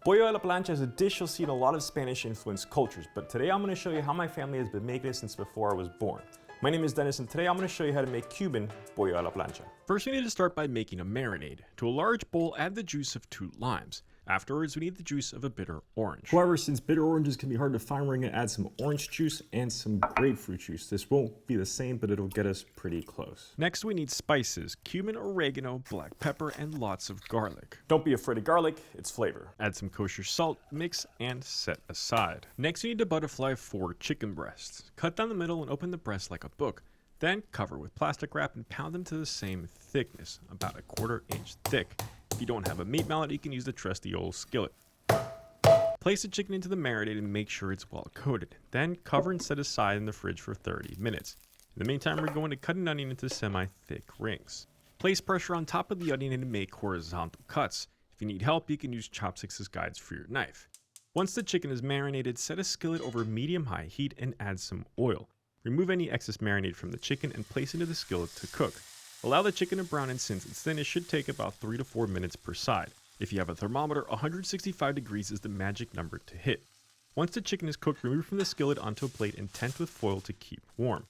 Pollo a la plancha is a dish you'll see in a lot of Spanish-influenced cultures, but today I'm going to show you how my family has been making it since before I was born. My name is Dennis, and today I'm going to show you how to make Cuban pollo a la plancha. First, we need to start by making a marinade. To a large bowl, add the juice of 2 limes. Afterwards, we need the juice of a bitter orange. However, since bitter oranges can be hard to find, we're going to add some orange juice and some grapefruit juice. This won't be the same, but it'll get us pretty close. Next, we need spices, cumin, oregano, black pepper, and lots of garlic. Don't be afraid of garlic, it's flavor. Add some kosher salt, mix, and set aside. Next, we need to butterfly 4 chicken breasts. Cut down the middle and open the breast like a book. Then cover with plastic wrap and pound them to the same thickness, about a 1/4 inch thick. If you don't have a meat mallet, you can use the trusty old skillet. Place the chicken into the marinade and make sure it's well coated. Then cover and set aside in the fridge for 30 minutes. In the meantime, we're going to cut an onion into semi-thick rings. Place pressure on top of the onion and make horizontal cuts. If you need help, you can use chopsticks as guides for your knife. Once the chicken is marinated, set a skillet over medium-high heat and add some oil. Remove any excess marinade from the chicken and place into the skillet to cook. Allow the chicken to brown, and since it's thin, it should take about 3 to 4 minutes per side. If you have a thermometer, 165 degrees is the magic number to hit. Once the chicken is cooked, remove from the skillet onto a plate and tent with foil to keep warm.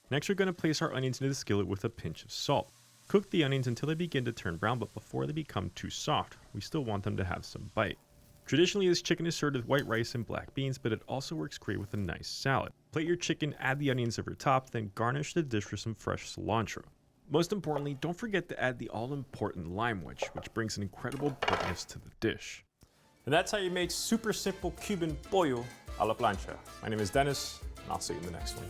Next, we're going to place our onions into the skillet with a pinch of salt. Cook the onions until they begin to turn brown, but before they become too soft. We still want them to have some bite. Traditionally, this chicken is served with white rice and black beans, but it also works great with a nice salad. Plate your chicken, add the onions over top, then garnish the dish with some fresh cilantro. Most importantly, don't forget to add the all-important lime wedge, which brings an incredible brightness to the dish. And that's how you make super simple Cuban pollo a la plancha. My name is Dennis, and I'll see you in the next one.